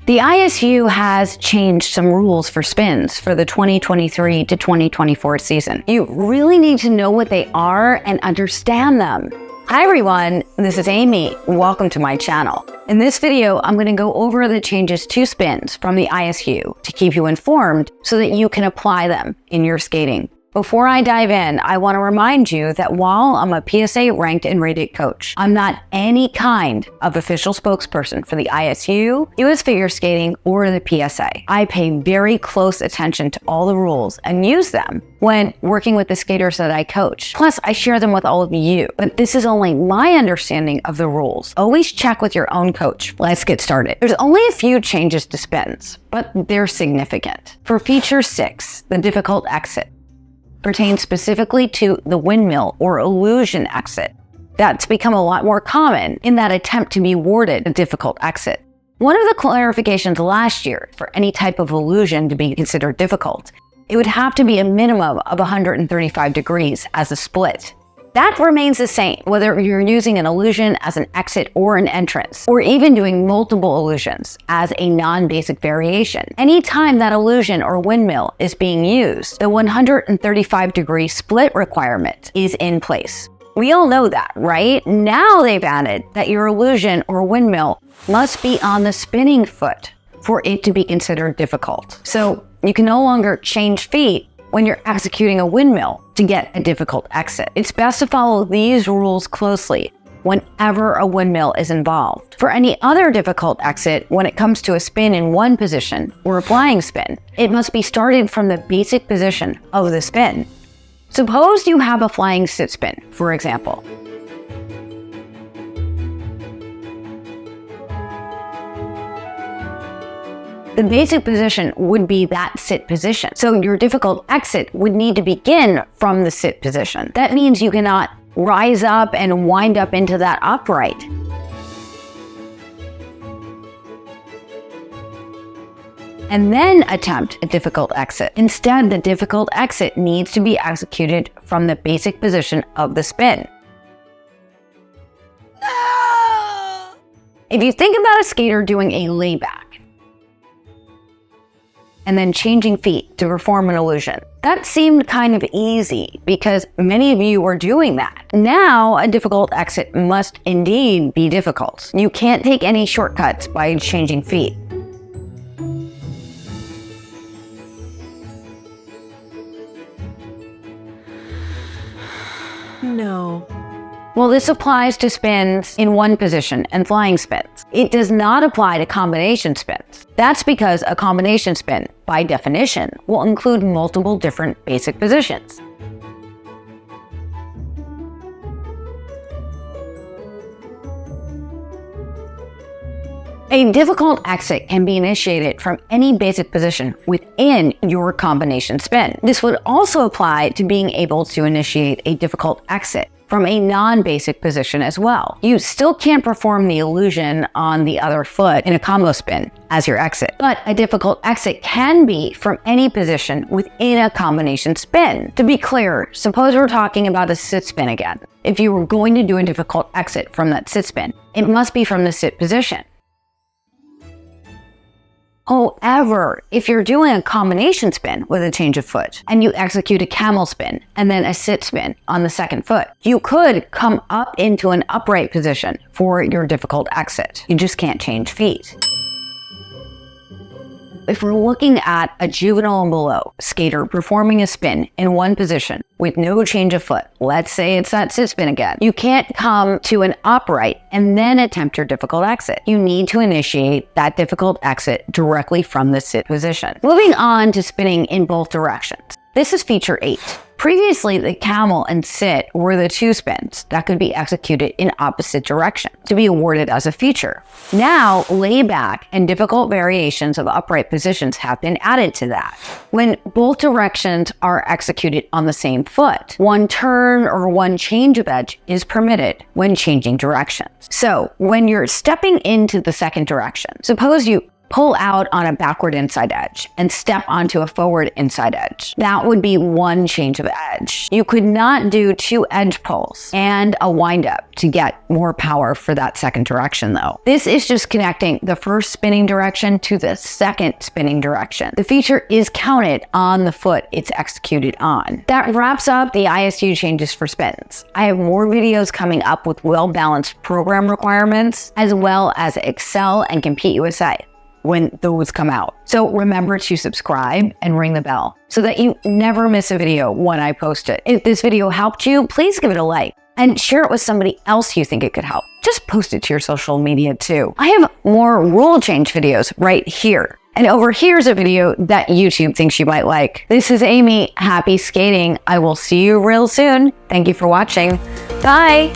The ISU has changed some rules for spins for the 2023 to 2024 season. You really need to know what they are and understand them. Hi everyone, this is Aimée. Welcome to my channel. In this video, I'm going to go over the changes to spins from the ISU to keep you informed so that you can apply them in your skating. Before I dive in, I want to remind you that while I'm a PSA ranked and rated coach, I'm not any kind of official spokesperson for the ISU, US Figure Skating, or the PSA. I pay very close attention to all the rules and use them when working with the skaters that I coach. Plus, I share them with all of you, but this is only my understanding of the rules. Always check with your own coach. Let's get started. There's only a few changes to spins, but they're significant. For feature 6, the difficult exit pertains specifically to the windmill or illusion exit. That's become a lot more common in that attempt to be awarded a difficult exit. One of the clarifications last year for any type of illusion to be considered difficult, it would have to be a minimum of 135 degrees as a split. That remains the same, whether you're using an illusion as an exit or an entrance, or even doing multiple illusions as a non-basic variation. Anytime that illusion or windmill is being used, the 135-degree split requirement is in place. We all know that, right? Now they've added that your illusion or windmill must be on the spinning foot for it to be considered difficult. So you can no longer change feet when you're executing a windmill to get a difficult exit. It's best to follow these rules closely whenever a windmill is involved. For any other difficult exit, when it comes to a spin in one position or a flying spin, it must be started from the basic position of the spin. Suppose you have a flying sit spin, for example. The basic position would be that sit position. So your difficult exit would need to begin from the sit position. That means you cannot rise up and wind up into that upright. And then attempt a difficult exit. Instead, the difficult exit needs to be executed from the basic position of the spin. No! If you think about a skater doing a layback, and then changing feet to perform an illusion. That seemed kind of easy because many of you were doing that. Now, a difficult exit must indeed be difficult. You can't take any shortcuts by changing feet. No. Well, this applies to spins in one position and flying spins. It does not apply to combination spins. That's because a combination spin, by definition, will include multiple different basic positions. A difficult exit can be initiated from any basic position within your combination spin. This would also apply to being able to initiate a difficult exit from a non-basic position as well. You still can't perform the illusion on the other foot in a combo spin as your exit, but a difficult exit can be from any position within a combination spin. To be clear, suppose we're talking about a sit spin again. If you were going to do a difficult exit from that sit spin, it must be from the sit position. However, if you're doing a combination spin with a change of foot and you execute a camel spin and then a sit spin on the second foot, you could come up into an upright position for your difficult exit. You just can't change feet. If we're looking at a juvenile and below skater performing a spin in one position with no change of foot, let's say it's that sit spin again, you can't come to an upright and then attempt your difficult exit. You need to initiate that difficult exit directly from the sit position. Moving on to spinning in both directions. This is feature 8. Previously, the camel and sit were the two spins that could be executed in opposite directions to be awarded as a feature. Now, layback and difficult variations of upright positions have been added to that. When both directions are executed on the same foot, one turn or one change of edge is permitted when changing directions. So, when you're stepping into the second direction, suppose you pull out on a backward inside edge and step onto a forward inside edge. That would be one change of edge. You could not do 2 edge pulls and a wind up to get more power for that second direction though. This is just connecting the first spinning direction to the second spinning direction. The feature is counted on the foot it's executed on. That wraps up the ISU changes for spins. I have more videos coming up with well-balanced program requirements, as well as Excel and Compete USA when those come out. So remember to subscribe and ring the bell so that you never miss a video when I post it. If this video helped you, please give it a like and share it with somebody else you think it could help. Just post it to your social media too. I have more rule change videos right here. And over here's a video that YouTube thinks you might like. This is Aimée. Happy skating. I will see you real soon. Thank you for watching. Bye.